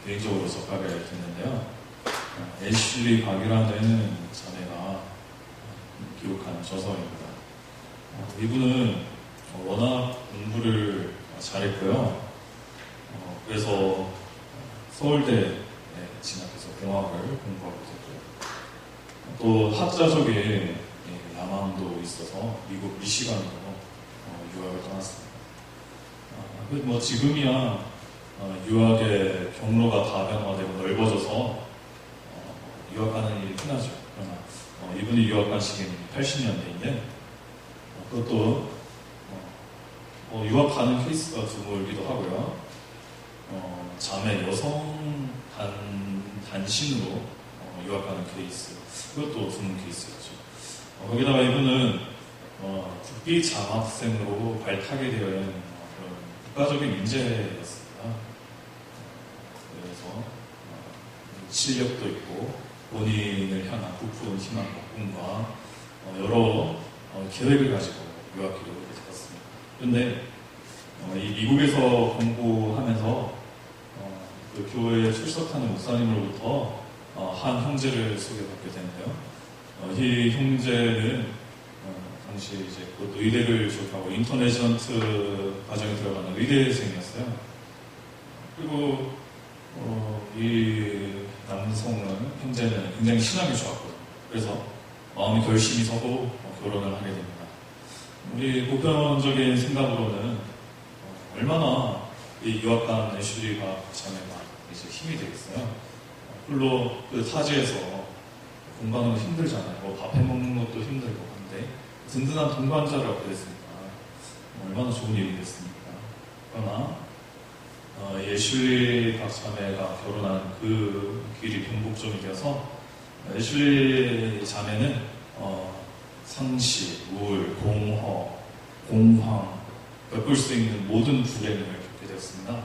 개인적으로 접하게 됐는데요. 애슐리 박이라는 자매가 기록한 저서입니다. 이분은 워낙 공부를 잘했고요. 그래서 서울대에 진학해서 공학을 공부하고 있었고요. 또 학자적인 야망도 있어서 미국 미시간으로 유학을 떠났습니다. 뭐 지금이야 유학의 경로가 다변화되고 넓어져서 유학하는 일이 흔하죠. 그러나 이분이 유학 간 시기는 80년대인데 그것도 유학 가는 케이스가 드물기도 하고요. 자매 여성 단신으로 유학 가는 케이스, 그것도 드문 케이스였죠. 거기다가 이분은 국비 장학생으로 발탁이 되어 있는 그런 국가적인 인재였습니다. 그래서 실력도 있고 본인을 향한 부푼 희망과 꿈과 여러 계획을 가지고 유학 기록을 했습니다. 그런데 이 미국에서 공부하면서 그 교회에 출석하는 목사님으로부터 한 형제를 소개받게 되는데요. 이 형제는 당시 이제 그 의대를 졸업하고 인터내셔널 과정에 들어가는 의대생이었어요. 그리고 이 남성은 형제는 굉장히 신앙이 좋았거든요. 그래서 마음이 결심이 서고 결혼을 하게 됩니다. 우리 보편적인 생각으로는 얼마나 이 유학 간 애슐리 박 자매가 이제 힘이 되겠어요. 물론 그 타지에서 공부하는 거 힘들잖아요. 뭐 밥 해먹는 것도 힘들고 한데 든든한 동반자를 얻게 됐으니까 얼마나 좋은 일이 됐습니까? 그러나 애슐리 박 자매가 결혼한 그 길이 변곡점이 되어서 애슐리 자매는 상시, 우울, 공허, 공황 겪을 수 있는 모든 불행을 겪게 되었습니다.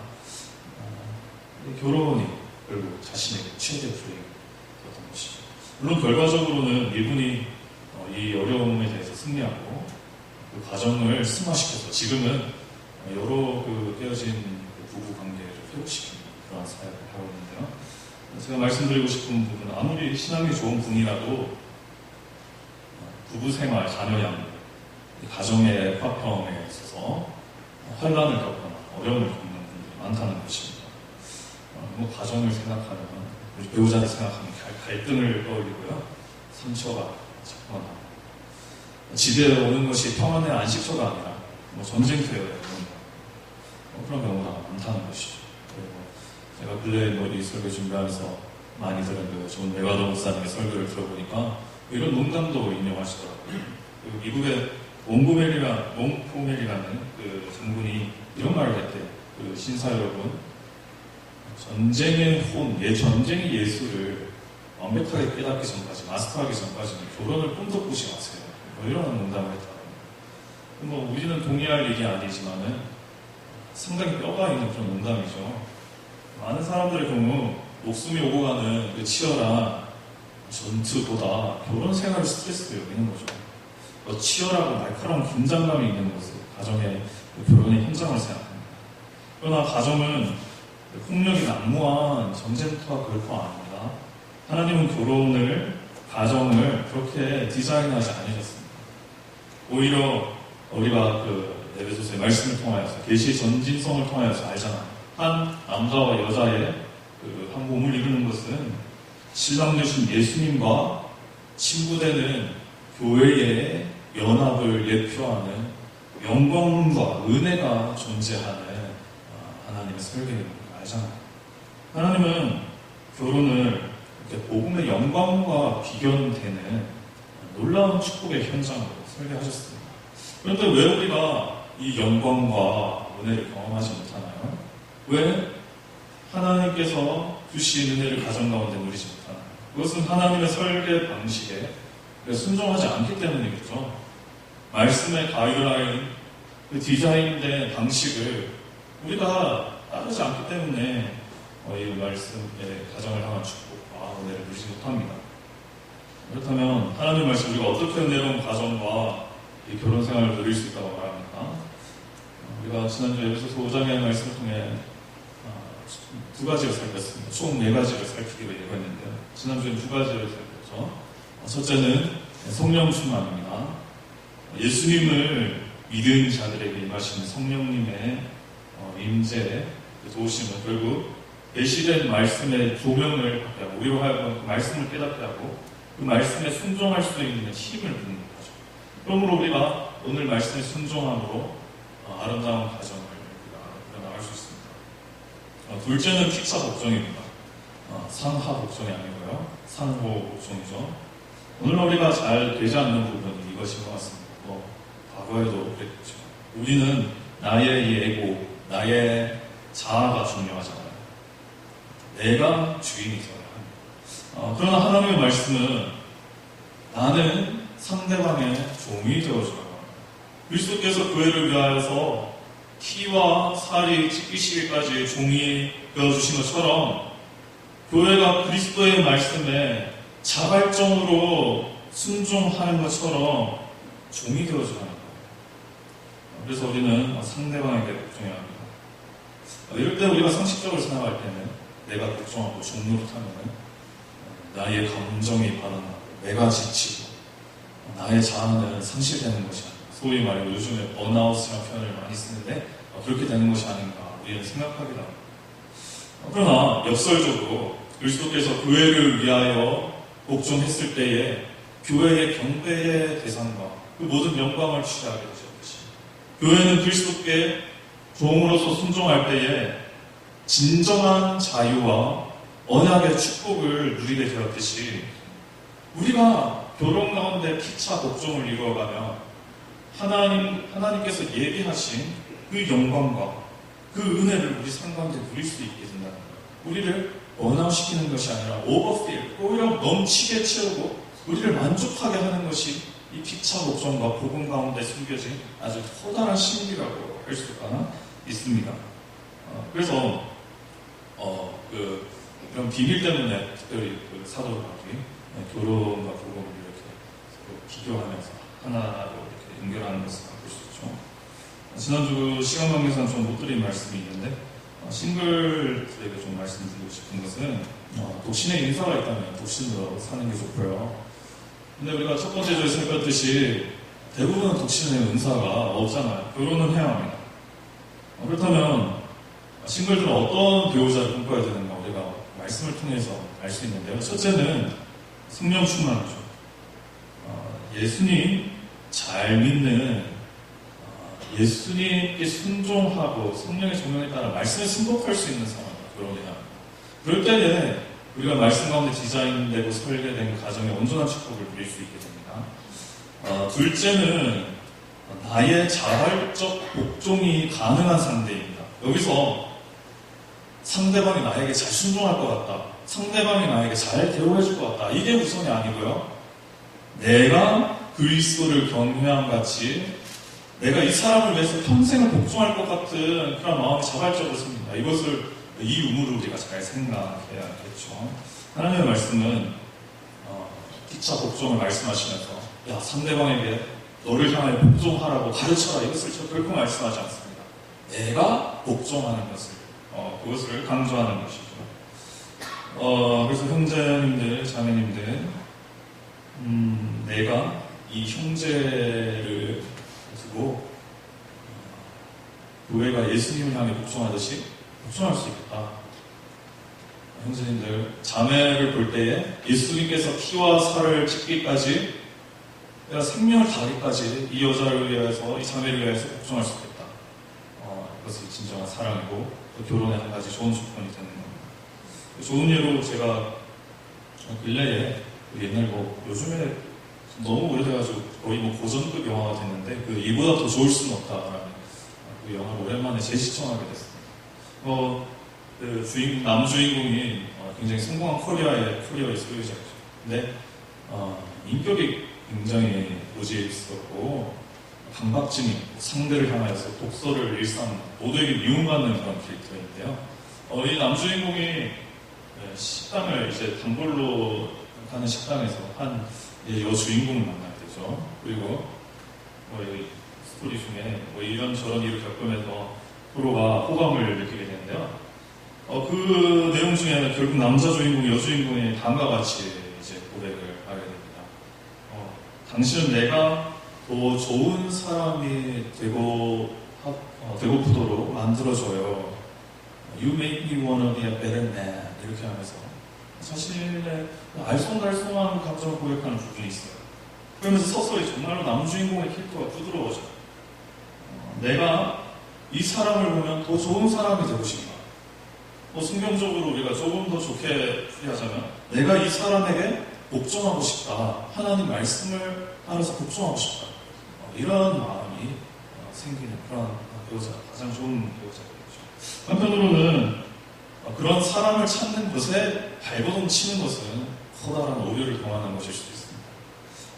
결혼이 결국 자신의 최대 불행이었던 것이죠. 물론 결과적으로는 이분이 이 어려움에 대해서 승리하고 그 과정을 승화시켜서 지금은 여러 그 깨어진 부부 관계를 회복시키는 그런 사역을 하고 있는데요. 제가 말씀드리고 싶은 부분은 아무리 신앙이 좋은 분이라도 부부 생활, 자녀 양육, 가정의 화평에 있어서 혼란을 겪거나 어려움을 겪는 분들이 많다는 것입니다. 뭐 가정을 생각하면, 우리 배우자를 생각하면 갈등을 떠올리고요. 상처가 자꾸만 나고 집에 오는 것이 평안의 안식처가 아니라 뭐 전쟁터예요. 그런 경우가 많다는 것이죠. 그리고 제가 근래에 이 설교 준비하면서 많이 들은 그 존 메가더 목사님의 설교를 들어보니까 이런 농담도 인용하시더라고요. 미국의 몽포멜이라는 그 장군이 이런 말을 했대요. 그 신사 여러분, 전쟁의 전쟁의 예술을 완벽하게 깨닫기 전까지, 마스터하기 전까지는 결혼을 꿈도 꾸지 마세요. 뭐 이런 농담을 했더라고요. 뭐 우리는 동의할 일이 아니지만은 상당히 뼈가 있는 그런 농담이죠. 많은 사람들의 경우 목숨이 오고 가는 그 치열한 전투보다 결혼 생활을 스트레스로 여기는 거죠. 치열하고 날카로운 긴장감이 있는 것을 가정의 결혼의 현장을 생각합니다. 그러나 가정은 폭력이 난무한 전쟁터가 결코 아닙니다. 하나님은 결혼을, 가정을 그렇게 디자인하지 않으셨습니다. 오히려 우리가 그 에베소서의 말씀을 통하여서 계시의 전진성을 통하여서 알잖아요. 한 남자와 여자의 그 한 몸을 이루는 것은 신랑 되신 예수님과 친구되는 교회의 연합을 예표하는 영광과 은혜가 존재하는 하나님의 설계인 걸 알잖아요. 하나님은 결혼을 이렇게 복음의 영광과 비견되는 놀라운 축복의 현장으로 설계하셨습니다. 그런데 왜 우리가 이 영광과 은혜를 경험하지 못하나요? 왜 하나님께서 주신 은혜를 가정 가운데 누리지 못하나요? 그것은 하나님의 설계 방식에 순종하지 않기 때문이겠죠. 말씀의 가이드라인, 그 디자인된 방식을 우리가 따르지 않기 때문에 이 말씀의 가정을 향한 축복과 은혜를 누리지 못합니다. 그렇다면 하나님의 말씀 우리가 어떻게 은혜로운 가정과 이 결혼 생활을 누릴 수 있다고 말합니까? 우리가 지난주 에베소서 5장의 말씀을 통해 두 가지를 살폈습니다. 총 네 가지를 살피기로 예고했는데요. 지난주엔 두 가지를 살폈죠. 첫째는 성령 충만입니다. 예수님을 믿은 자들에게 임하시는 성령님의 임재, 도우심은 결국 계시된 말씀의 조명을 받게 하고, 우리로 하여금 그 말씀을 깨닫게 하고 그 말씀에 순종할 수 있는 힘을 부는 거죠. 그러므로 우리가 오늘 말씀에 순종함으로 아름다운 가정을 나갈 수 있습니다. 둘째는 피차 복종입니다. 상하 복종이 아니고요, 상호 복종이죠. 오늘날 우리가 잘 되지 않는 부분이 이것인 것 같습니다. 과거에도 그랬죠. 우리는 나의 이 에고, 나의 자아가 중요하잖아요. 내가 주인이 되어야 합니다. 그러나 하나님의 말씀은 나는 상대방의 종이 되어줘야 합니다. 그리스도께서 교회를 위하여서 피와 살이 찢기시기까지 종이 되어주신 것처럼 교회가 그리스도의 말씀에 자발적으로 순종하는 것처럼 종이 되어줘야 합니다. 그래서 우리는 상대방에게 복종해야 합니다. 이럴 때 우리가 상식적으로 생각할 때는 내가 복종하고 종노릇하면 나의 감정이 발현하고 내가 지치고 나의 자아는 상실되는 것이 아닌가, 소위 말해 요즘에 번아웃이라는 표현을 많이 쓰는데 그렇게 되는 것이 아닌가 우리는 생각하기도 합니다. 그러나 역설적으로 그리스도께서 교회를 위하여 복종했을 때에 교회의 경배의 대상과 그 모든 영광을 취하게 되셨듯이 교회는 그리스도께 종으로서 순종할 때에 진정한 자유와 언약의 축복을 누리게 되었듯이 우리가 교론 가운데 피차 복종을 이루어가며 하나님께서 예비하신 그 영광과 그 은혜를 우리 삶 가운데 누릴 수 있게 된다는 거예요. 우리를 번아웃시키는 것이 아니라 오버필, 오히려 넘치게 채우고 우리를 만족하게 하는 것이 이 피차 복종과 복음 가운데 숨겨진 아주 커다란 신비라고 할 수가 있습니다. 그래서 이런 비밀 때문에 특별히 사도 바울이 교론과 복음을 이렇게 비교하면서 하나로 이렇게 연결하는 것을 볼 수 있죠. 지난주 시간 관계상 좀 못 드린 말씀이 있는데 싱글들에게 좀 말씀드리고 싶은 것은 독신의 인사가 있다면 독신으로 사는 게 좋고요. 근데 우리가 첫 번째 주에 살폈듯이 대부분은 독신의 은사가 없잖아요. 결혼은 해야 합니다. 그렇다면 싱글들은 어떤 배우자를 꿈꿔야 되는가 우리가 말씀을 통해서 알 수 있는데요. 첫째는 성령 충만이죠. 예수님 잘 믿는 예수님께 순종하고 성령의 조명에 따라 말씀에 승복할 수 있는 사람을 결혼해야 합니다. 그럴 때에 우리가 말씀 가운데 디자인되고 설계된 가정의 온전한 축복을 누릴 수 있게 됩니다. 둘째는 나의 자발적 복종이 가능한 상대입니다. 여기서 상대방이 나에게 잘 순종할 것 같다, 상대방이 나에게 잘 대우해줄 것 같다, 이게 우선이 아니고요. 내가 그리스도를 경외함 같이 내가 이 사람을 위해서 평생을 복종할 것 같은 그런 마음이 자발적으로 섭니다. 이것을 이 의무를 우리가 잘 생각해야겠죠. 하나님의 말씀은 피차 복종을 말씀하시면서 야 상대방에게 너를 향하여 복종하라고 가르쳐라 이것을 저 결코 말씀하지 않습니다. 내가 복종하는 것을 그것을 강조하는 것이죠. 그래서 형제님들, 자매님들, 내가 이 형제를 두고 교회가 예수님을 향해 복종하듯이 복종할 수 있겠다. 형제님들, 자매를 볼 때에 예수님께서 피와 살을 찢기까지 내가 생명을 다하기까지 이 여자를 위해서, 이 자매를 위해서 복종할 수 있겠다. 그것이 진정한 사랑이고 또 교론의 한 가지 좋은 조건이 되는 겁니다. 좋은 예로 제가 근래에 옛날 요즘에 너무 오래돼가지고 거의 고전급 영화가 됐는데 이보다 더 좋을 수는 없다라는 그 영화를 오랜만에 재시청하게 됐습니다. 남주인공이 굉장히 성공한 커리어의 소유자죠. 근데 인격이 굉장히 고지스럽고 강박증이 상대를 향하여서 독서를 일삼는 모두에게 미움받는 그런 캐릭터인데요. 이 남주인공이 식당을 이제 단골로 가는 식당에서 한 여주인공을 만나게 되죠. 그리고 이 스토리 중에 이런저런 일을 겪으면서 서로가 호감을 느끼게 되는데요. 그 내용 중에 결국 남자 주인공, 여주인공이 다음과 같이 이제 고백을 하게 됩니다. 당신은 내가 더 좋은 사람이 되고프도록 만들어줘요. You make me wanna be a better man. 이렇게 하면서 자신의 알쏭달쏭한 감정을 고백하는 부분이 있어요. 그러면서 서서히 정말로 남주인공의 캐릭터가 부드러워져요. 내가 이 사람을 보면 더 좋은 사람이 되고 싶다. 성경적으로 우리가 조금 더 좋게 풀이하자면 내가 이 사람에게 복종하고 싶다. 하나님 말씀을 따라서 복종하고 싶다. 이런 마음이 생기는 그런 배우자, 가장 좋은 배우자이죠. 한편으로는 그런 사람을 찾는 것에 발버둥 치는 것은 커다란 오류를 동하는 것일 수도 있습니다.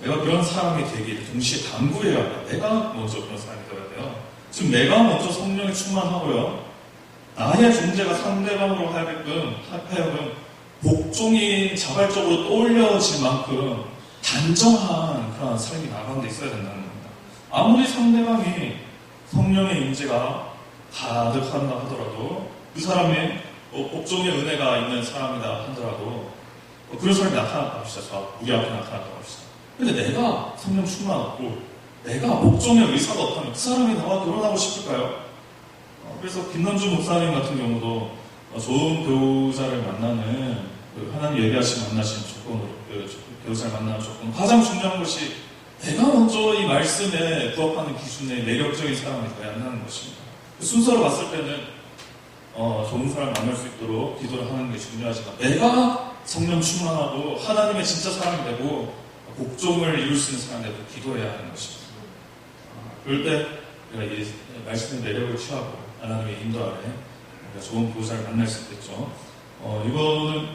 내가 그런 사람이 되기 동시에 당부해야 해요. 내가 먼저 그런 사람이 되어야 돼요. 즉 내가 먼저 성령에 충만하고요. 나의 존재가 상대방으로 하여금 복종이 자발적으로 떠올려질 만큼 단정한 그런 삶이 나가는데 있어야 된다는 겁니다. 아무리 상대방이 성령의 임재가 가득한다 하더라도 그 사람의 복종의 은혜가 있는 사람이다 하더라도 그런 사람이 나타났다 합시다. 우리 앞에 나타났다 합시다. 근데 내가 성령 충만 없고 내가 복종의 의사가 없다면 그 사람이 나와 결혼하고 싶을까요? 그래서 김남주 목사님 같은 경우도 좋은 배우자를 만나는 하나님 예배하시 만나신 조건으로 배우자를 만나는 조건 가장 중요한 것이 내가 먼저 이 말씀에 부합하는 기준에 매력적인 사람이 되어야 한다는 것입니다. 순서로 봤을 때는 좋은 사람을 만날 수 있도록 기도를 하는 게 중요하지만 내가 성령 충만하고 하나님의 진짜 사람이 되고 복종을 이룰 수 있는 사람이 되고 기도해야 하는 것입니다. 그럴 때 우리가 이 말씀의 매력을 취하고 하나님의 인도 아래 우리가 좋은 배우자를 만날 수 있겠죠. 이거는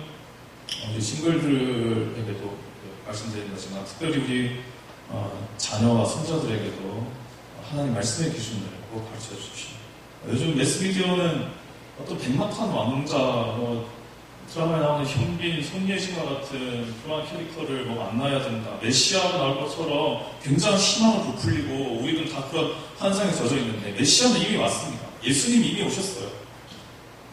우리 싱글들에게도 말씀드리는 거지만 특별히 우리 자녀와 손자들에게도 하나님 말씀의 기준을 꼭 가르쳐 주십시오. 요즘 매스미디어는 어떤 백마탄 왕자, 드라마에 나오는 현빈, 손예진과 같은 그러한 캐릭터를 만나야 된다. 메시아가 나올 것처럼 굉장히 희망을 부풀리고 우리는 다 그런 환상에 젖어 있는데 메시아는 이미 왔습니다. 예수님이 이미 오셨어요.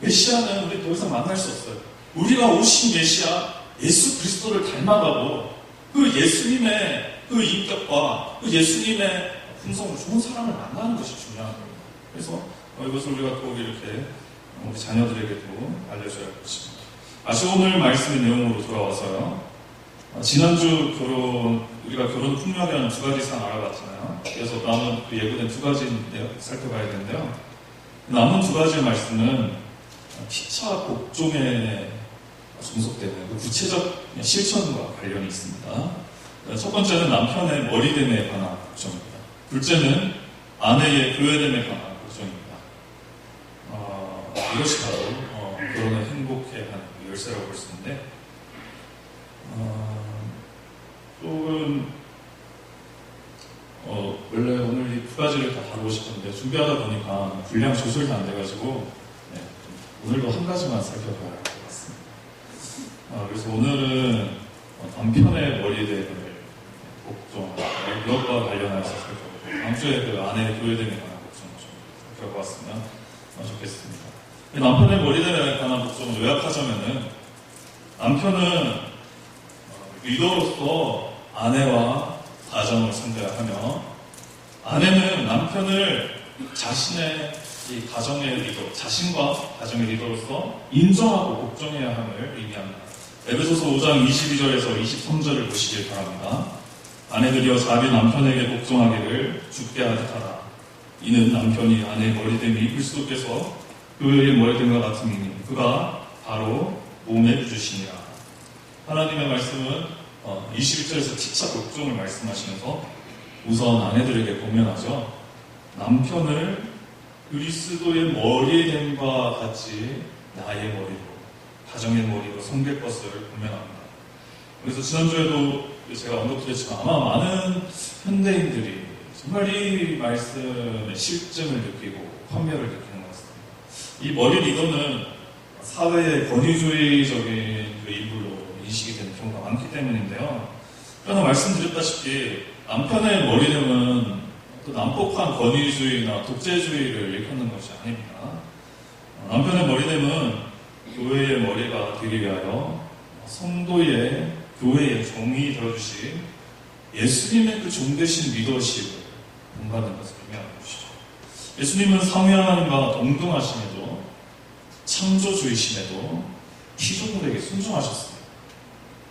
메시아는 우리 더 이상 만날 수 없어요. 우리가 오신 메시아, 예수 그리스도를 닮아가고 그 예수님의 그 인격과 그 예수님의 품성으로 좋은 사람을 만나는 것이 중요한 거예요. 그래서 이것을 우리가 꼭 이렇게 우리 자녀들에게도 알려줘야 할 것입니다. 다시 오늘 말씀의 내용으로 돌아와서요. 지난주 우리가 결혼 풍요하게 하는 두 가지 사항 알아봤잖아요. 그래서 남은 그 예고된 두 가지 살펴봐야 되는데요. 남은 두 가지의 말씀은 피차 복종에 종속되는 그 구체적 실천과 관련이 있습니다. 첫 번째는 남편의 머리됨에 관한 걱정입니다. 둘째는 아내의 교회됨에 관한 걱정입니다. 이것이 바로 결혼을 행복해 하는 열쇠라고 볼 수 있는데 조금 원래 오늘 이 두 가지를 다 다루고 싶었는데 준비하다 보니까 분량 조절이 안 돼가지고 오늘도 한 가지만 살펴봐야 할 것 같습니다. 그래서 오늘은 남편의 머리됨을 복종 이것과 관련해서 살펴보고 다음 주에 그 아내의 교회됨에 관한 복종을 좀 살펴보았으면 좋겠습니다. 남편의 머리됨에 관한 복종을 요약하자면은 남편은 리더로서 아내와 가정을 상대해야 하며 아내는 남편을 자신의 이 가정의 리더, 자신과 가정의 리더로서 인정하고 복종해야 함을 의미합니다. 에베소서 5장 22절에서 23절을 보시길 바랍니다. 아내들이여 자기 남편에게 복종하기를 주께 하듯 하라. 이는 남편이 아내의 머리됨이 그리스도께서 교회의 머리됨과 같음이니 그가 바로 몸의 구주시니라. 하나님의 말씀은 21절에서 피차 복종을 말씀하시면서 우선 아내들에게 공면하죠. 남편을 그리스도의 머리됨과 같이 나의 머리로, 가정의 머리로 섬길 것을 공면합니다. 그래서 지난주에도 제가 언급드렸지만 아마 많은 현대인들이 정말 이 말씀의 실증을 느끼고 환멸을 느끼는 것 같습니다. 이 머리 리더는 사회의 권위주의적인 그 인물로 인식이 되는 경우가 많기 때문인데요. 그러나 말씀드렸다시피 남편의 머리됨은 또 난폭한 권위주의나 독재주의를 일컫는 것이 아닙니다. 남편의 머리됨은 교회의 머리가 되기 위하여 성도의 교회의 종이 되어주신 예수님의 그 종 대신 리더십을 본받는 것을 의미하는 것이죠. 예수님은 삼위 하나님과 동등하심에도 창조주이심에도 피조물에게 순종하셨습니다.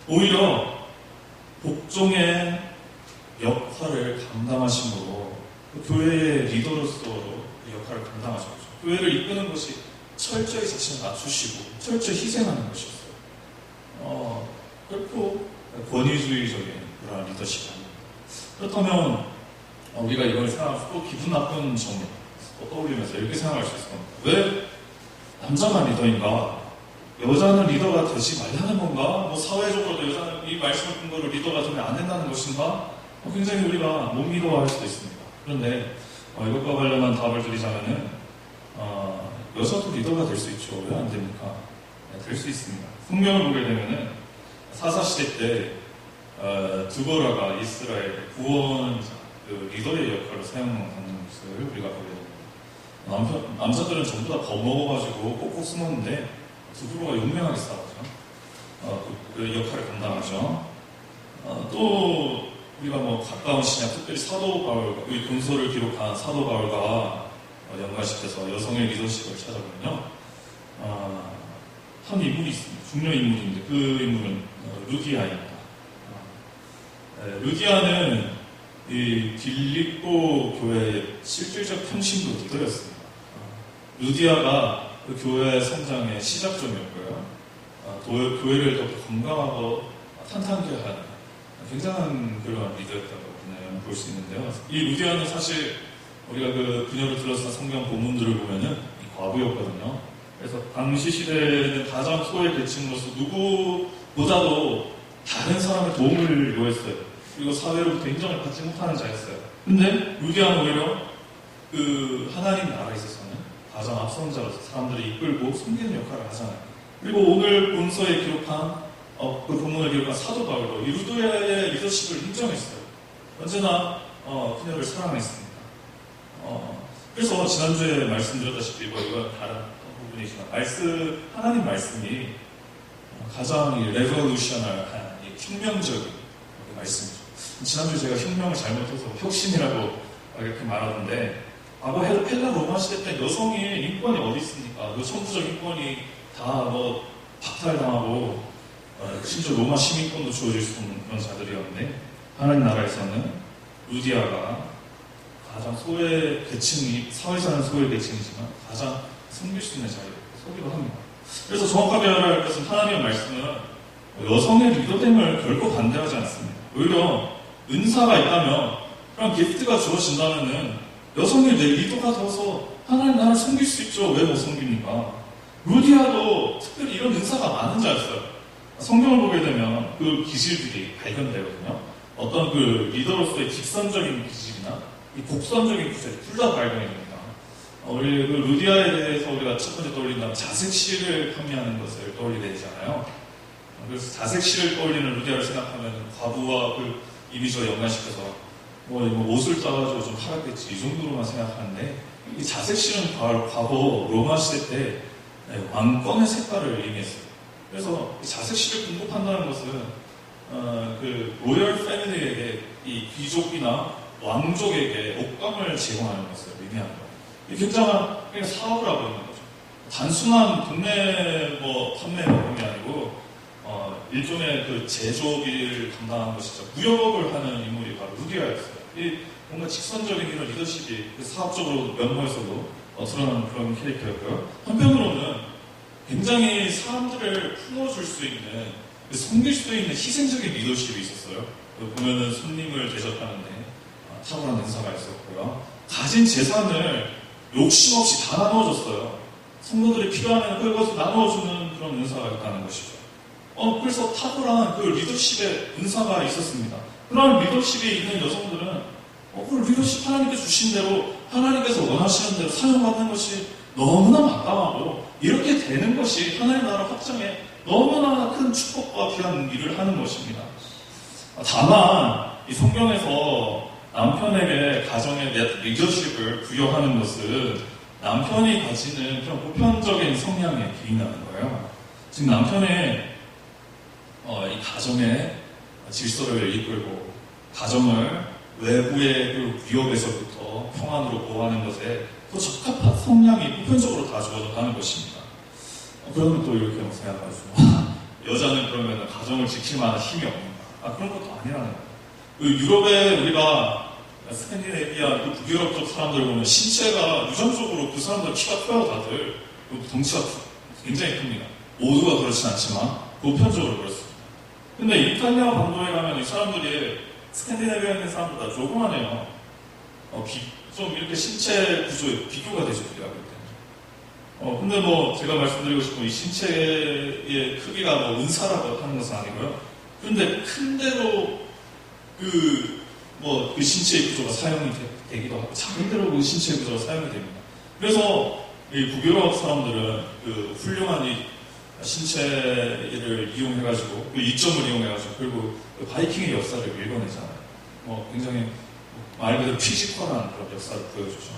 오히려 복종의 역할을 감당하심으로 그 교회의 리더로서 그 역할을 감당하셨죠. 교회를 이끄는 것이 철저히 자신을 낮추시고 철저히 희생하는 것이었어요. 결코 권위주의적인 그런 리더십이 아닙니다. 그렇다면 우리가 이걸 생각하면서 또 기분 나쁜 점을 떠올리면서 이렇게 생각할 수 있을 겁니다. 왜 남자만 리더인가? 여자는 리더가 되지 말라는 건가? 뭐 사회적으로도 여자는 이 말씀을 근거로 리더가 되면 안 된다는 것인가? 굉장히 우리가 못 믿어할 수도 있습니다. 그런데 이것과 관련한 답을 드리자면은 여자도 리더가 될 수 있죠. 왜 안 됩니까? 네, 될 수 있습니다. 성경을 보게 되면은 사사시대 때 드보라가 이스라엘 구원자 그 리더의 역할을 사용하는 것을 우리가 보게 됩니다. 남자들은 전부 다 겁먹어가지고 꼭꼭 숨었는데 드보라가 용맹하게 싸웠죠. 그 역할을 감당하죠. 또 우리가 뭐 가까운 신약, 특별히 사도 바울과 우리 본서를 기록한 사도 바울과 연관시켜서 여성의 리더십을 찾아보면요, 한 인물이 있습니다. 중요 인물인데 그 인물은 루디아입니다. 루디아는 이 빌립보 교회의 실질적 평신도 리더였습니다. 루디아가 그 교회 성장의 시작점이었고요. 교회를 더 건강하고 탄탄하게 하는 굉장한 그런 리더였다고 볼 수 있는데요. 이 루디아는 사실 우리가 그녀를 둘러싼 성경 본문들을 보면은 과부였거든요. 그래서 당시 시대에는 가장 소외 계층으로서 누구보다도 다른 사람의 도움을 요했어요. 그리고 사회로부터 인정을 받지 못하는 자였어요. 근데 루디아는 오히려 그 하나님 나라에 있어서는 가장 앞선 자로서 사람들을 이끌고 섬기는 역할을 하잖아요. 그리고 오늘 본서에 기록한 그 본문을 기록한 사도 바울도 이 루디아의 리더십을 인정했어요. 언제나 그녀를 사랑했습니다. 그래서 지난주에 말씀드렸다시피 이건 다른 부분이지만 하나님 말씀이 가장 레볼루셔널한 혁명적인 말씀이죠. 지난주에 제가 혁명을 잘못해서 혁신이라고 이렇게 말하는데 과거 헬라 로마 시대 때 여성의 인권이 어디 있습니까? 그 천부적 인권이 다 박탈당하고 심지어 로마 시민권도 주어질 수 없는 그런 자들이었는데 하나님 나라에서는 루디아가 가장 소외 계층이 사회사는 소외 계층이지만 가장 섬길 수 있는 자리에 서기도 합니다. 그래서 정확하게 알아야 할 것은 하나님의 말씀은 여성의 리더됨을 결코 반대하지 않습니다. 오히려 은사가 있다면 그런 기프트가 주어진다면은 여성이 내 리더가 되어서 하나님 나라를 섬길 수 있죠. 왜 못 섬깁니까? 루디아도 특별히 이런 은사가 많은 자였어요. 성경을 보게 되면 그 기질들이 발견되거든요. 어떤 그 리더로서의 직선적인 기질이나 이 곡선적인 기질이 둘 다 발견이 됩니다. 우리 그 루디아에 대해서 우리가 첫 번째 떠올린다면 자색시를 판매하는 것을 떠올리게 되잖아요. 그래서 자색시를 떠올리는 루디아를 생각하면 과부와 그 이미지와 연관시켜서 옷을 따가지고 좀 팔았겠지 이 정도로만 생각하는데 이 자색시는 과거 로마 시대 때 왕권의 색깔을 의미했어요. 그래서 이 자색시를 공급한다는 것은 그 로열 패밀리에게 이 귀족이나 왕족에게 옷감을 제공하는 것을 의미하는 거예요. 이 굉장한 사업을 하고 있는 거죠. 단순한 동네 판매 그런 게 아니고 일종의 그 제조업을 감당한 것이죠. 무역업을 하는 인물이 바로 루디아였어요. 이 뭔가 직선적인 이런 리더십이 사업적으로 면모에서도 드러나는 그런 캐릭터였고요. 한편으로는 굉장히 사람들을 품어줄 수 있는, 섬길 수 있는 희생적인 리더십이 있었어요. 보면은 손님을 대접하는데 탁월한 은사가 있었고요. 가진 재산을 욕심 없이 다 나눠줬어요. 성도들이 필요하면 그것을 나눠주는 그런 은사가 있다는 것이죠. 그래서 탁월한 그 리더십의 은사가 있었습니다. 그런 리더십이 있는 여성들은 그 리더십 하나님께 주신 대로 하나님께서 원하시는 대로 사용받는 것이 너무나 마땅하고 이렇게 되는 것이 하나님 나라 확장에 너무나 큰 축복과 귀한 일을 하는 것입니다. 다만 이 성경에서 남편에게 가정의 리더십을 부여하는 것은 남편이 가지는 그런 보편적인 성향에 기인하는 거예요. 지금 남편의 이 가정의 질서를 이끌고 가정을 외부의 그 위협에서부터 평안으로 보호하는 것에 또 적합한 성향이 보편적으로 다 주어졌다는 것입니다. 그러면 또 이렇게 생각하죠. 여자는 그러면 가정을 지킬 만한 힘이 없는가? 그런 것도 아니라는 거예요. 그 유럽에 우리가 스칸디네비아 그 북유럽 쪽 사람들 보면 신체가 유전적으로 그 사람들 키가 커요 다들. 덩치가 굉장히 큽니다. 모두가 그렇진 않지만 보편적으로 그렇습니다. 근데 이탈리아 반도에 가면 이 사람들이 스칸디네비아에 있는 사람들 다 조그만해요. 좀 이렇게 신체 구조에 비교가 되죠, 우리가 볼 때는. 근데 뭐 제가 말씀드리고 싶은 이 신체의 크기가 뭐 은사라고 하는 것은 아니고요. 그런데 큰 대로 그 신체의 구조가 사용이 되기도 하고 작은 대로 그 신체의 구조가 사용이 됩니다. 그래서 이 북유럽 사람들은 그 훌륭한 이 신체를 이용해가지고 그 이점을 이용해가지고 그리고 그 바이킹의 역사를 읽어내잖아요. 굉장히 말 그대로 피지컬한 그런 역사를 보여주죠.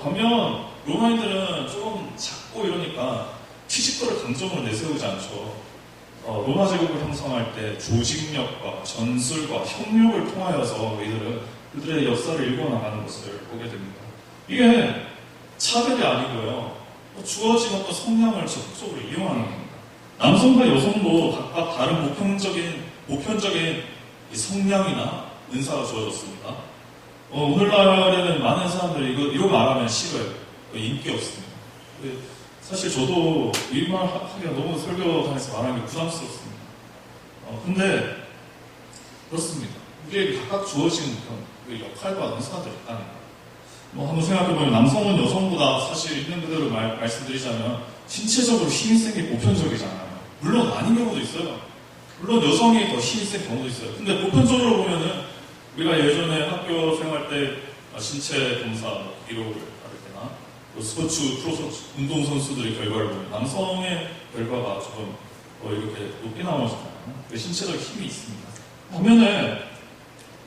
반면 로마인들은 조금 작고 이러니까 피지컬을 강점으로 내세우지 않죠. 로마 제국을 형성할 때 조직력과 전술과 협력을 통하여서 이들은 그들의 역사를 읽어나가는 것을 보게 됩니다. 이게 차별이 아니고요. 주어진 어떤 성향을 적극적으로 이용하는 겁니다. 남성과 여성도 각각 다른 보편적인 성향이나 은사가 주어졌습니다. 오늘날에는 많은 사람들이 이거 말하면 싫어요. 인기 없습니다. 사실 저도 이 말 하기가 너무 설교단에서 말하는 게 부담스럽습니다. 근데 그렇습니다. 우리에게 각각 주어진 그 역할과 은사들이 있다는 거예요. 한번 생각해보면 남성은 여성보다 사실 있는 그대로 말씀드리자면 신체적으로 힘이 센 게 보편적이잖아요. 물론 아닌 경우도 있어요. 물론 여성이 더 힘이 센 경우도 있어요. 근데 보편적으로 보면은 우리가 예전에 학교 생활 때 신체 검사 기록을 받을 때나 스포츠 프로 운동선수들의 결과를 보면 남성의 결과가 조금 이렇게 높게 나오잖아요. 신체적 힘이 있습니다. 반면에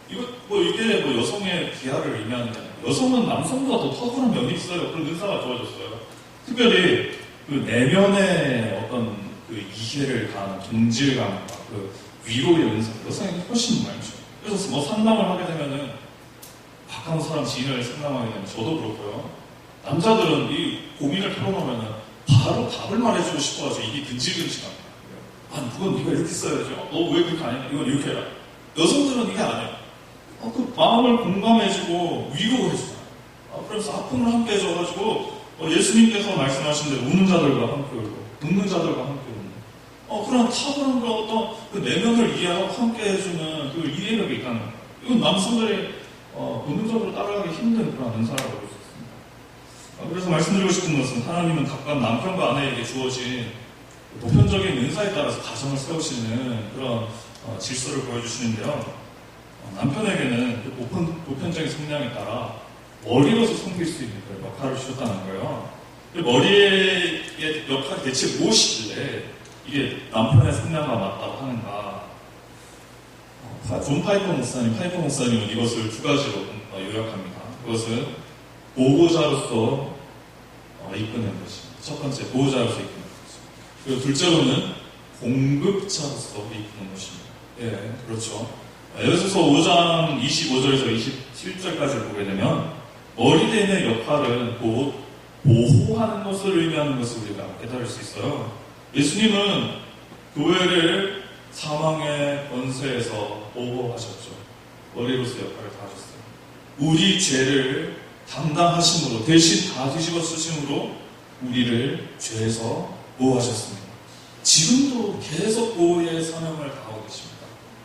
이게 여성의 비하를 의미하는 게 아니라 여성은 남성보다 더 탁월한 면이 있어요. 그런 은사가 주어졌어요. 특별히 그 내면의 어떤 그 이해를 가하는 동질감과 그 위로의 은사, 여성이 훨씬 많죠. 그래서 상담을 하게 되면은 가까운 사람 지인을 상담하게 되면 저도 그렇고요. 남자들은 이 고민을 털어놓으면은 바로 답을 말해주고 싶어가지고 입이 근질근질합니다. 그건 네가 이렇게 써야죠. 너 왜 그렇게 안 해? 이건 이렇게 해라. 여성들은 이게 안 해요. 그 마음을 공감해주고 위로해주잖아요. 그래서 아픔을 함께 해줘가지고 예수님께서 말씀하신 대로 우는 자들과 함께 울고 눕는 자들과 함께 우는 그런 탁월한 어떤 그 내면을 이해하고 함께 해주는 그 이해력이 있다는 거예요. 이건 남성들이 본능적으로 따라가기 힘든 그런 은사라고 볼 수 있습니다. 그래서 말씀드리고 싶은 것은 하나님은 각각 남편과 아내에게 주어진 보편적인 은사에 따라서 가정을 세우시는 그런 질서를 보여주시는데요. 남편에게는 그 보편적인 성향에 따라 머리로서 섬길 수 있는 그런 역할을 주셨다는 거예요. 머리의 역할이 대체 무엇이길래 이게 남편의 성향과 맞다고 하는가? 존 파이퍼 목사님은 이것을 두 가지로 요약합니다. 그것은 보호자로서 이끄는 것입니다. 첫 번째, 보호자로서 이끄는 것입니다. 그리고 둘째로는 공급자로서 이끄는 것입니다. 예, 그렇죠. 에베소서 5장 25절에서 27절까지를 보게 되면 머리대의 역할은 곧 보호하는 것을 의미하는 것을 우리가 깨달을 수 있어요. 예수님은 교회를 사망의 권세에서 보호하셨죠. 머리로서 역할을 다하셨어요. 우리 죄를 담당하심으로 대신 다 뒤집어 쓰심으로 우리를 죄에서 보호하셨습니다. 지금도 계속 보호의 사명을 다하고 계십니다.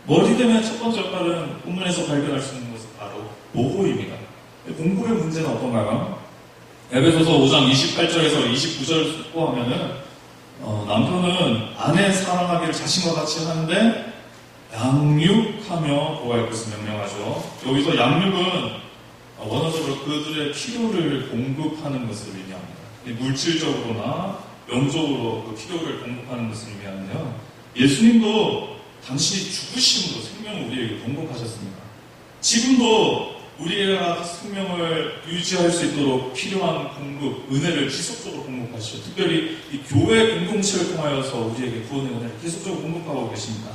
머리대의 첫 번째 역할은 본문에서 발견할 수 있는 것은 바로 보호입니다. 공부의 문제는 어떤가요? 에베소서 5장 28절에서 29절을 숙고하면은 남편은 아내 사랑하기를 자신과 같이 하는데 양육하며 보호할 것을 명령하죠. 여기서 양육은 원어적으로 그들의 필요를 공급하는 것을 의미합니다. 물질적으로나 영적으로 그 필요를 공급하는 것을 의미하는데요. 예수님도 당신이 죽으심으로 생명을 우리에게 공급하셨습니다. 지금도 우리가 생명을 유지할 수 있도록 필요한 공급, 은혜를 지속적으로 공급하시죠. 특별히 이 교회 공동체를 통하여서 우리에게 구원의 은혜를 계속적으로 공급하고 계십니다.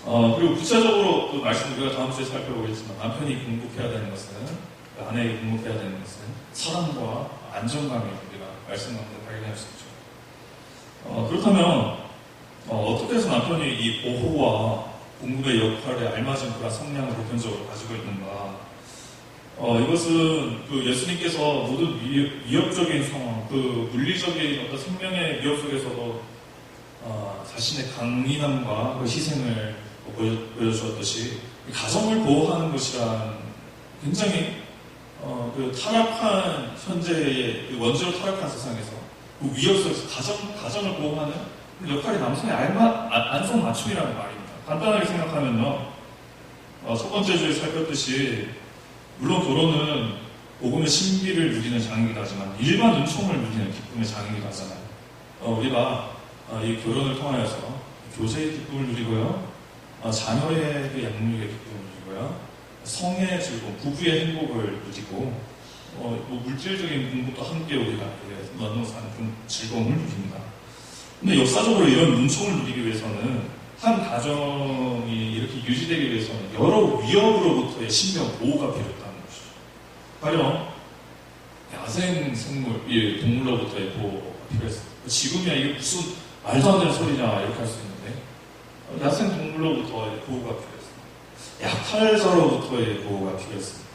그리고 구체적으로 또 말씀 우리가 다음 주에 살펴보겠지만 남편이 공급해야 되는 것은, 아내에게 공급해야 되는 것은 사랑과 안정감을 우리가 말씀 가운데 발견할 수 있죠. 그렇다면 어떻게 해서 남편이 이 보호와 공급의 역할에 알맞은 그런 성향을 보편적으로 가지고 있는가? 이것은 예수님께서 모든 위협적인 상황, 물리적인 어떤 생명의 위협 속에서도 자신의 강인함과 희생을 보여주었듯이 가정을 보호하는 것이란 굉장히 타락한 현재의 원죄로 타락한 세상에서 위협 속에서 가정을 보호하는 역할이 남성의 안성맞춤이라는 말입니다. 간단하게 생각하면요, 첫 번째 주에 살폈듯이 물론 결혼은 복음의 신비를 누리는 장이기도 하지만 일반 은총을 누리는 기쁨의 장이기도 하잖아요. 우리가 이 결혼을 통하여서 교제의 기쁨을 누리고요, 자녀의 그 양육의 기쁨을 누리고요, 성의 즐거움, 부부의 행복을 누리고, 물질적인 공급도 함께 우리가 나누어 사는 그런 즐거움을 누립니다. 근데 역사적으로 이런 은총을 누리기 위해서는 한 가정이 이렇게 유지되기 위해서는 여러 위협으로부터의 신명 보호가 필요했다는 것이죠. 가령 야생 생물, 동물로부터의 보호가 필요했어요. 지금이야 이게 무슨 말도 안 되는 소리냐 이렇게 할 수 있는데 야생 동물로부터의 보호가 필요했습니다. 약탈자로부터의 보호가 필요했습니다.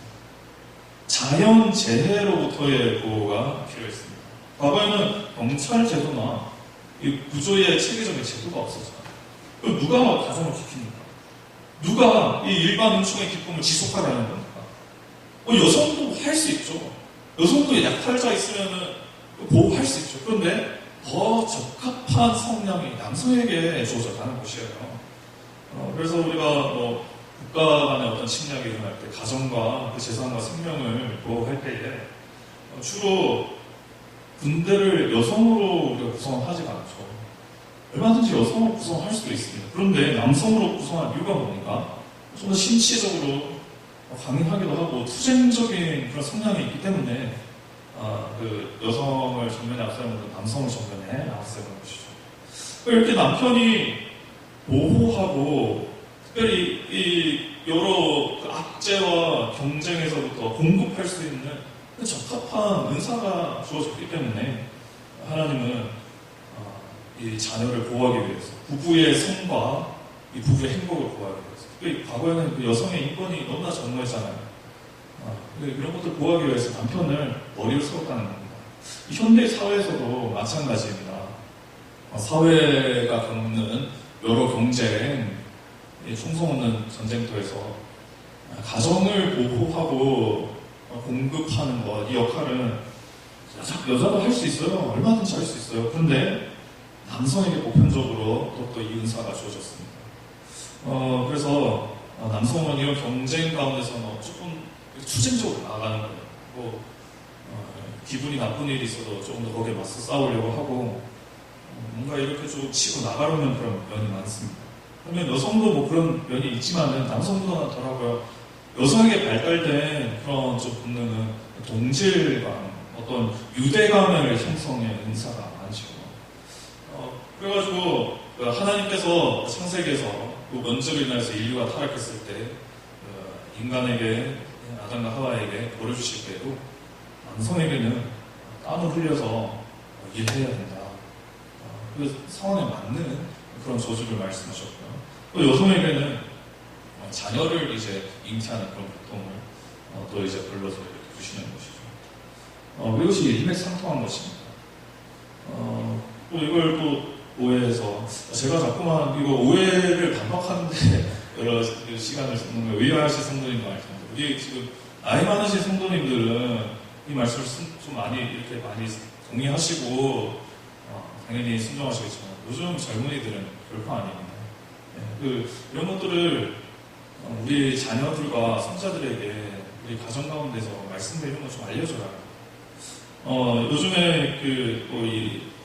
자연재해로부터의 보호가 필요했습니다. 과거에는 경찰 제도나 이 구조의 체계적인 제도가 없었잖아요. 누가 막 가정을 지킵니까? 누가 이 일반 은총의 기쁨을 지속하게 하는 겁니까? 여성도 할 수 있죠. 여성도 약탈자 있으면은 보호할 수 있죠. 그런데 더 적합한 성향이 남성에게 주어졌다는 것이에요. 그래서 우리가 국가 간의 어떤 침략이 일어날 때 가정과 그 재산과 생명을 보호할 때에 주로 군대를 여성으로 우리가 구성하지가 않죠. 얼마든지 여성으로 구성할 수도 있습니다. 그런데 남성으로 구성한 이유가 뭡니까? 좀 더 신체적으로 강인하기도 하고 투쟁적인 그런 성향이 있기 때문에 여성을 전면에 앞세우는 남성을 전면에 앞세우는 것이죠. 이렇게 남편이 보호하고 특별히 이 여러 악재와 경쟁에서부터 공급할 수 있는 적합한 은사가 주어졌기 때문에 하나님은 이 자녀를 보호하기 위해서 부부의 성과 이 부부의 행복을 보호하기 위해서 특히 과거에는 그 여성의 인권이 너무나 전무했잖아요. 이런 것들 보호하기 위해서 남편을 머리를 세웠다는 겁니다. 이 현대 사회에서도 마찬가지입니다. 사회가 겪는 여러 경쟁, 총성 없는 전쟁터에서 가정을 보호하고 공급하는 것, 이 역할은 여자도 할 수 있어요. 얼마든지 할 수 있어요. 그런데 남성에게 보편적으로 또 이 은사가 주어졌습니다. 그래서 남성은 이런 경쟁 가운데서는 조금 투쟁적으로 나아가는 거예요. 기분이 나쁜 일이 있어도 조금 더 거기에 맞서 싸우려고 하고 뭔가 이렇게 좀 치고 나가려는 그런 면이 많습니다. 그러면 여성도 그런 면이 있지만은 남성보다는 덜하고요. 여성에게 발달된 그런 좀 본능은 동질감, 어떤 유대감을 형성의 은사가 많죠. 그래가지고 하나님께서 창세기에서 원죄로 인해서 인류가 타락했을 때 인간에게 아담과 하와에게 벌을 주실 때에도 남성에게는 땀을 흘려서 일해야 된다. 그 상황에 맞는 그런 저주를 말씀하셨고요. 또 여성에게는 자녀를 이제 잉태하는 그런 고통을 또 이제 불러서 이렇게 주시는 것이죠. 이것이 일맥상통한 것입니다. 또 이걸 또 오해해서 제가 자꾸만 이거 오해를 반박하는데 여러 시간을 쓰는 거예요. 의아하신 성도님도 많을 텐데 우리 지금 나이 많으신 성도님들은 이 말씀을 좀 이렇게 많이 동의하시고 당연히 순종하시겠지만 요즘 젊은이들은 결코 아닙니다. 이런 것들을 우리 자녀들과 손자들에게 우리 가정 가운데서 말씀드리는 걸 좀 알려줘야 해요. 요즘에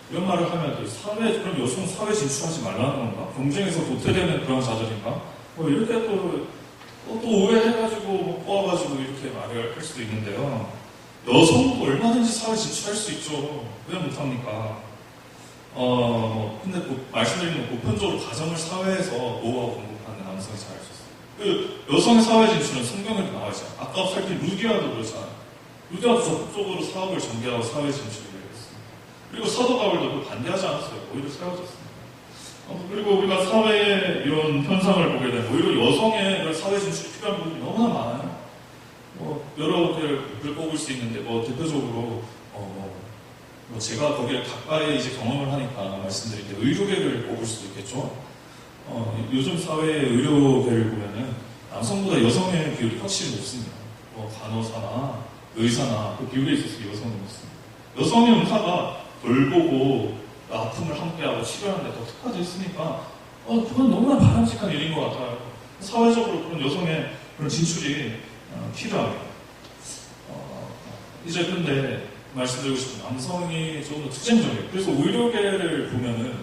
이런 말을 하면 그럼 여성 사회 진출하지 말라는 건가? 경쟁에서 도태되는 그런 자들인가? 이렇게 또 또 오해해가지고 뭐 꼬아가지고 이렇게 말을 할 수도 있는데요. 여성도 얼마든지 사회 진출할 수 있죠. 왜 못합니까? 근데 말씀드린 건 보편적으로 가정을 사회에서 노후하고 공급하는 남성이 잘할 수 있어요. 그 여성의 사회 진출은 성경에도 나와 있잖아요. 아까 살핀 루디아도 그렇잖아요. 루디아도 적극적으로 사업을 전개하고 사회 진출을 했습니다. 그리고 사도 바울도 그 반대하지 않았어요. 오히려 세워졌습니다. 그리고 우리가 사회에 이런 현상을 보게 되면 오히려 여성의 그런 사회 진출이 필요한 부분이 너무나 많아요. 여러 개를 꼽을 수 있는데 대표적으로 제가 거기에 가까이 이제 경험을 하니까 말씀드릴 때 의료계를 꼽을 수도 있겠죠. 요즘 사회의 의료계를 보면은 남성보다 여성의 비율이 확실히 높습니다. 간호사나 의사나 그 비율에 있어서 여성이 높습니다. 여성의 의사가 돌보고 아픔을 함께하고 치료하는 데 더 특화되어 있으니까 그건 너무나 바람직한 일인 것 같아요. 사회적으로 그런 여성의 그런 진출이 필요합니다. 이제 근데 말씀드리고 싶은 남성이 조금 더 투쟁적이에요. 그래서 의료계를 보면은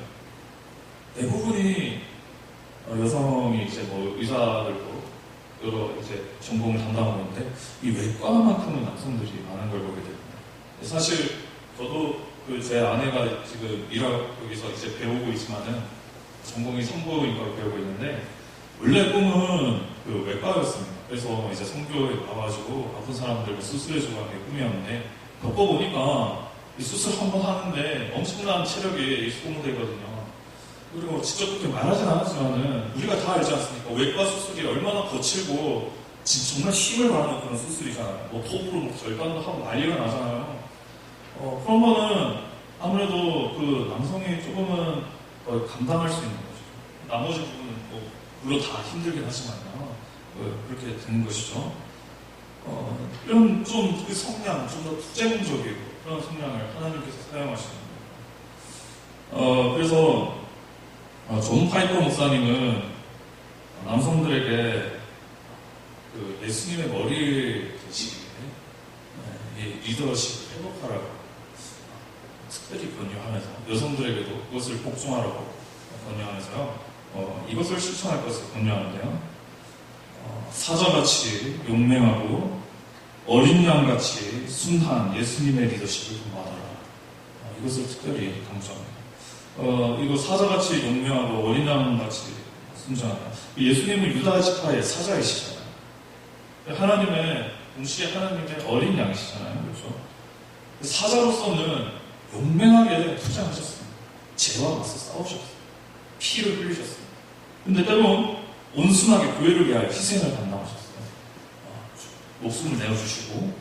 대부분이 여성이 이제 의사들도 여러 이제 전공을 담당하고 있는데 이 외과만큼은 남성들이 많은 걸 보게 됩니다. 사실 저도 제 아내가 지금 여기서 이제 배우고 있지만은 전공이 산부인과를 배우고 있는데 원래 꿈은 그 외과였습니다. 그래서 이제 성교에 가가지고 아픈 사람들 수술해주고 하는 게 꿈이었는데 겪어보니까 이 수술 한 번 하는데 엄청난 체력이 소모되거든요. 그리고 직접 그렇게 말하진 않았지만은 우리가 다 알지 않습니까? 외과 수술이 얼마나 거칠고 정말 힘을 받는 그런 수술이잖아요. 톱으로 절단도 하고 난리가 나잖아요. 그런 거는 아무래도 그 남성이 조금은 감당할 수 있는 거죠. 나머지 부분은 물론 다 힘들긴 하지만요. 그렇게 되는 것이죠. 이런 좀 그 성향, 좀 더 투쟁적이고 그런 성향을 하나님께서 사용하시는 거예요. 그래서 존 파이퍼 목사님은 남성들에게 그 예수님의 머리를 대시기에 리더십을 회복하라고 특별히 권유하면서 여성들에게도 그것을 복종하라고 권유하면서요. 이것을 실천할 것을 권유하는데요. 사자같이 용맹하고 어린 양같이 순한 예수님의 리더십을 본받아라. 이것을 특별히 강조합니다. 이거 사자같이 용맹하고 어린 양같이 순전하다. 예수님은 유다 지파의 사자이시잖아요. 동시에 하나님의 어린 양이시잖아요. 그렇죠? 사자로서는 용맹하게 투쟁하셨습니다. 죄와 맞서 싸우셨어요. 피를 흘리셨습니다. 근데 때론 온순하게 교회를 위하여 희생을 감당하셨어요. 목숨을 내어주시고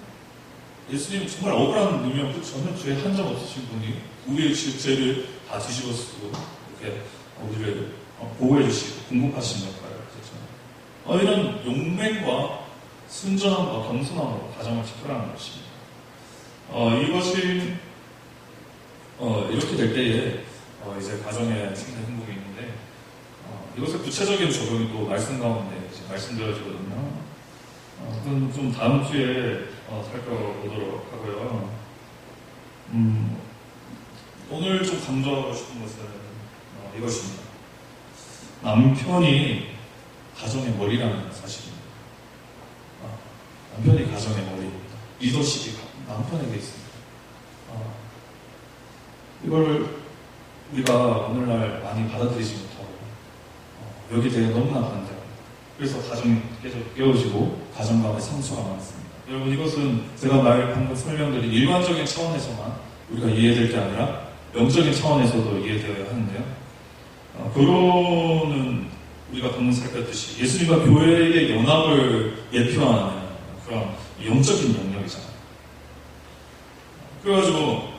예수님은 정말 억울한 누명, 전혀 죄 한 점 없으신 분이 우리의 죄를 다 뒤집어 쓰고 이렇게 우리를 보호해 주시고 공급하시는 역할을 하셨잖아요. 이런 용맹과 순전함과 겸손함으로 가정을 지켜라는 것입니다. 이것이 이렇게 될 때에 이제 가정에 생기는 행복이 있는데 이것의 구체적인 적용이 또 말씀 가운데 이제 말씀드려지거든요. 그건 좀 다음 주에 살펴보도록 하고요. 오늘 좀 강조하고 싶은 것은 이것입니다. 남편이 가정의 머리라는 사실입니다. 남편이 가정의 머리입니다. 리더십이 남편에게 있습니다. 이걸 우리가 오늘날 많이 받아들이지 못하고 여기에 대해 너무나 반대합니다. 그래서 가정이 계속 깨어지고 가정 간의 상처가 많습니다. 여러분 이것은 제가 방금 설명드린 일반적인 차원에서만 우리가 이해될 게 아니라 영적인 차원에서도 이해되어야 하는데요. 결혼은 우리가 방금 살폈듯이 예수님과 교회의 연합을 예표하는 그런 영적인 영역이잖아요. 그래가지고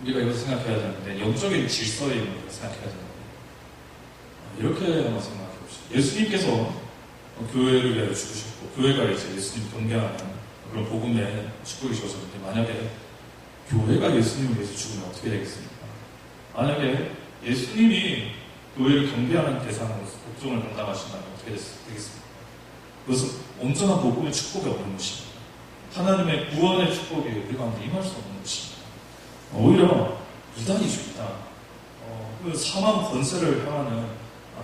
우리가 이것을 생각해야 되는데 영적인 질서에 있는 것을 생각해야 되는데 이렇게 한번 생각해 봅시다. 예수님께서 교회를 위하여 죽으셨고 교회가 이제 예수님 경배하는 그런 복음의 축복이 주어졌는데 만약에 교회가 예수님을 위해서 죽으면 어떻게 되겠습니까? 만약에 예수님이 교회를 경배하는 대상으로서 복종을 감당하신다면 어떻게 되겠습니까? 그것은 온전한 복음의 축복이 없는 것입니다. 하나님의 구원의 축복이 우리 가운데 임할 수 없는 것입니다. 오히려 이단이죠, 이단. 그 사망 권세를 향하는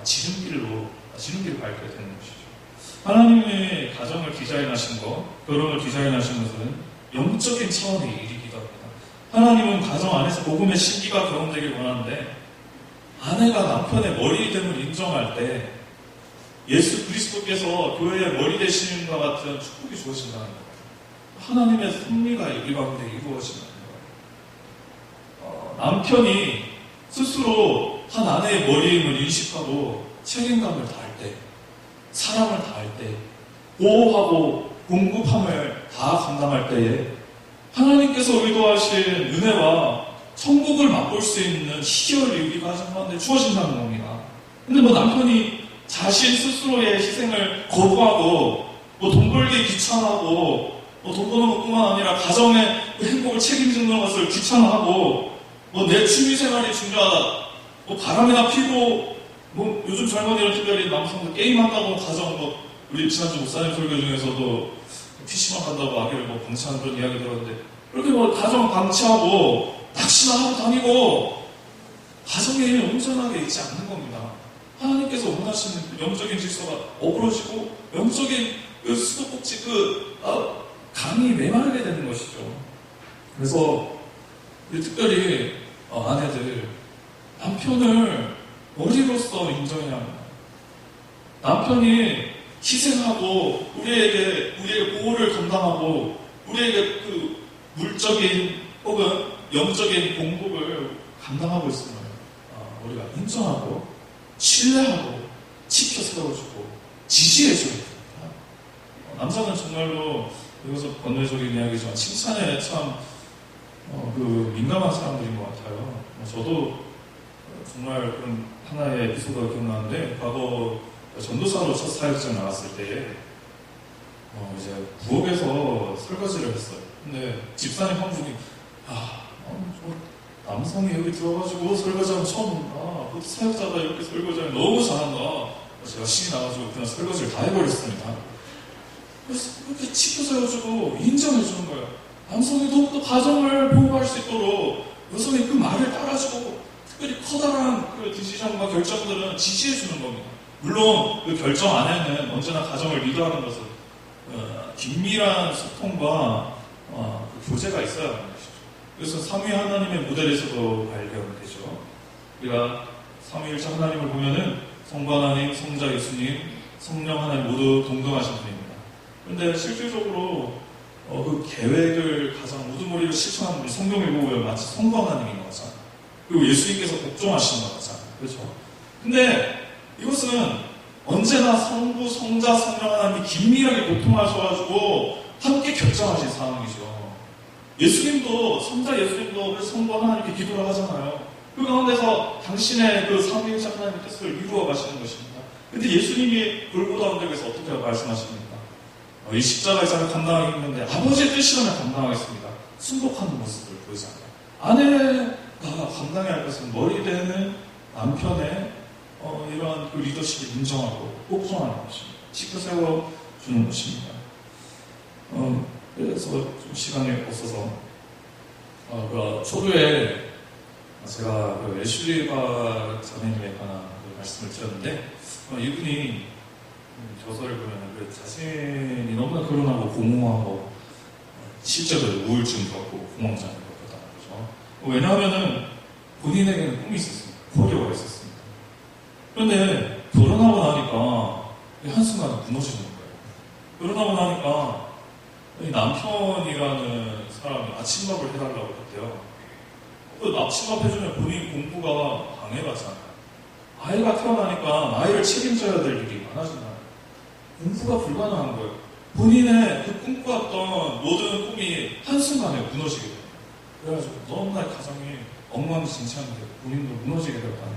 지름길을 밟게 되는 것이죠. 하나님의 가정을 디자인하신 것, 결혼을 디자인하신 것은 영적인 차원의 일이기도 합니다. 하나님은 가정 안에서 복음의 신기가 경험되길 원하는데 아내가 남편의 머리됨을 인정할 때 예수 그리스도께서 교회의 머리 되시는과 같은 축복이 주어진다는 거예요. 하나님의 섭리가 이 가운데 이루어진다는 거예요. 남편이 스스로 한 아내의 머리임을 인식하고 책임감을 다할 때, 사랑을 다할 때, 보호하고 공급함을 다 감당할 때에 하나님께서 의도하신 은혜와 천국을 맛볼 수 있는 희열이 우리 가정 가운데 주어진다는 겁니다. 근데 남편이 자신 스스로의 희생을 거부하고 돈 벌기 귀찮아하고 돈 버는 것뿐만 아니라 가정의 행복을 책임지는 것을 귀찮아하고 내 취미생활이 중요하다, 바람이나 피고 요즘 젊은이들 특별히 남성들 게임한다고 가정 우리 지난주 목사님 설교 중에서도 PC방 간다고 아기를 방치하는 그런 이야기 들었는데 그렇게 가정 방치하고 낚시나 하고 다니고 가정에 온전하게 있지 않는 겁니다. 하나님께서 원하시는 영적인 질서가 어그러지고 영적인 수도꼭지 강이 메마르게 되는 것이죠. 그래서 특별히 아내들 남편을 머리로서 인정해야 합니다. 남편이 희생하고 우리에게 보호를 감당하고 우리에게 물적인 혹은 영적인 공급을 감당하고 있으면 우리가 인정하고 신뢰하고 지켜 세워주고 지지해줘야 됩니다. 남자는 정말로 이것은 번뇌적인 이야기지만 칭찬에 참 민감한 사람들인 것 같아요. 저도 정말 그런 하나의 에피소드가 기억나는데 과거 전도사로 첫 사역장 나갔을 때에 이제 부엌에서 설거지를 했어요. 근데 집사님 한 분이 남성이 여기 들어가지고 설거지하면 처음 본다. 그것도 사역자가 이렇게 설거지하면 너무 잘한다. 제가 신이 나가지고 그냥 설거지를 다 해버렸습니다. 그래서 그렇게 지켜 세워주고 인정해주는 거예요. 남성이 더욱더 가정을 보호할 수 있도록 여성이 그 말을 따라주고 특별히 커다란 그 디시전과 결정들은 지지해주는 겁니다. 물론 그 결정 안에는 언제나 가정을 리드하는 것은 긴밀한 소통과 그 교제가 있어야 하는 것이죠. 그래서 삼위 하나님의 모델에서도 발견되죠. 우리가 삼위일체 하나님을 보면은 성부 하나님, 성자 예수님, 성령 하나님 모두 동등하신 분입니다. 그런데 실질적으로 그 계획을 가장 우두머리로 실천하는 분이 성경을 보면 마치 성부 하나님인 거잖아요. 그리고 예수님께서 복종하시는 거잖아요. 그렇죠? 근데 이것은 언제나 성부, 성자, 성령 하나님이 긴밀하게 고통하셔가지고 함께 결정하신 상황이죠. 예수님도, 성자 예수님도 성부 하나님께 기도를 하잖아요. 그 가운데서 당신의 그 삼위일체 하나님의 뜻을 이루어 가시는 것입니다. 근데 예수님이 골고다 언덕에서 어떻게 말씀하십니까? 이 십자가의 자를 감당하기 힘든데 아버지의 뜻이라면 감당하겠습니다. 순복하는 모습을 보이잖아요. 아내가 감당해야 할 것은 머리 되는 남편의 이러한 그 리더십을 인정하고 복종하는 것입니다. 지켜 세워주는 것입니다. 그래서 좀 시간이 없어서 초두에 제가 애슐리바 자매님에 관한 말씀을 드렸는데 이분이 저서를 보면 자신이 너무나 결혼하고 공허하고 실제로 우울증 겪고 공황장애 겪었다는 거죠. 왜냐하면은 본인에게는 꿈이 있었습니다. 커리어가 있었습니다. 그런데 결혼하고 나니까 한순간에 무너지는 거예요. 결혼하고 나니까 남편이라는 사람이 아침밥을 해달라고 했대요. 그 아침밥 해주면 본인 공부가 방해가잖아요. 아이가 태어나니까 아이를 책임져야 될 일이 많아진다. 공부가 불가능한 거예요. 본인의 그 꿈꿔왔던 모든 꿈이 한순간에 무너지게 돼요. 그래가지고 너무나 가정이 엉망진창이 되고 본인도 무너지게 되었다는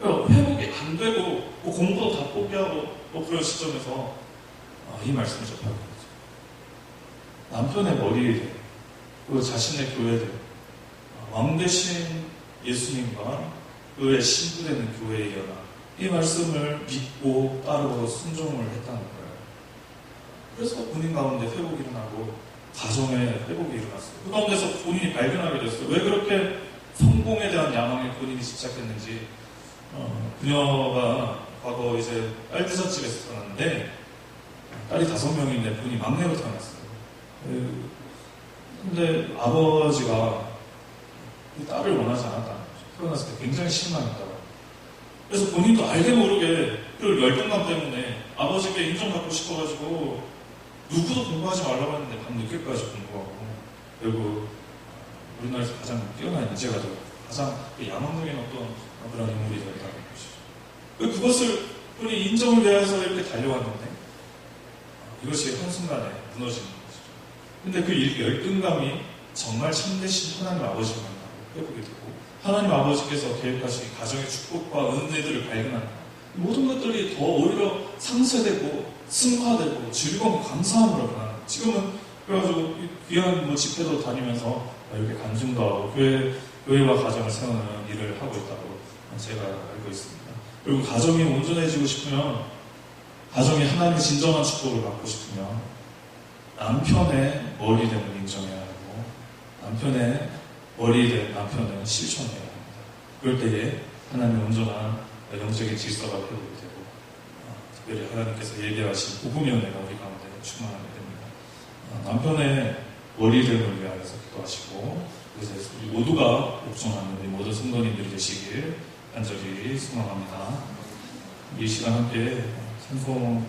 거예요. 회복이 안 되고 공부도 다 포기하고 그런 시점에서 이 말씀을 접하게 되죠. 남편의 머리에 그 자신의 교회들 왕 대신 예수님과 그의 신부되는 교회에 일어나 이 말씀을 믿고 따르고 순종을 했다는 거예요. 그래서 본인 가운데 회복이 일어나고 가정에 회복이 일어났어요. 그 가운데서 본인이 발견하게 됐어요. 왜 그렇게 성공에 대한 야망에 본인이 집착했는지. 그녀가 과거 이제 빨대잣집에서 살았는데 딸이 5명인데 본인이 막내로 태어났어요. 근데 아버지가 그 딸을 원하지 않았다. 태어났을 때 굉장히 실망했다고. 그래서 본인도 알게 모르게 그 열등감 때문에 아버지께 인정받고 싶어가지고 누구도 공부하지 말라고 했는데 밤 늦게까지 공부하고 결국 우리나라에서 가장 뛰어난 인재가 되고 가장 야망적인 어떤 그런 인물이 되었다는 것이죠. 그것을 우리 인정을 위해서 이렇게 달려왔는데 이것이 한순간에 무너지는 것이죠. 근데 그 열등감이 정말 참되신 하나님 아버지만 회복이 되고 하나님 아버지께서 계획하신 가정의 축복과 은혜들을 발견한다. 모든 것들이 더 오히려 상쇄되고 승화되고 즐거운 감사함으로 변하는 거예요. 지금은 그래가지고 귀한 집회도 다니면서 이렇게 간증도 하고 교회와 가정을 세우는 일을 하고 있다고 제가 알고 있습니다. 그리고 가정이 온전해지고 싶으면 가정이 하나님의 진정한 축복을 받고 싶으면 남편의 머리됨을 인정해야 하고 남편의 머리된 남편은 실천해야 합니다. 그럴 때에 하나님의 온전한 영적인 질서가 회복이 되고 특별히 하나님께서 예비하신 복음의 은혜가 우리 가운데 충만하게 됩니다. 남편의 머리됨을 위하여서 기도하시고 그래서 우리 모두가 복종하는 우리 모든 성도님들이 되시길 간절히 소망합니다. 이 시간 함께 찬송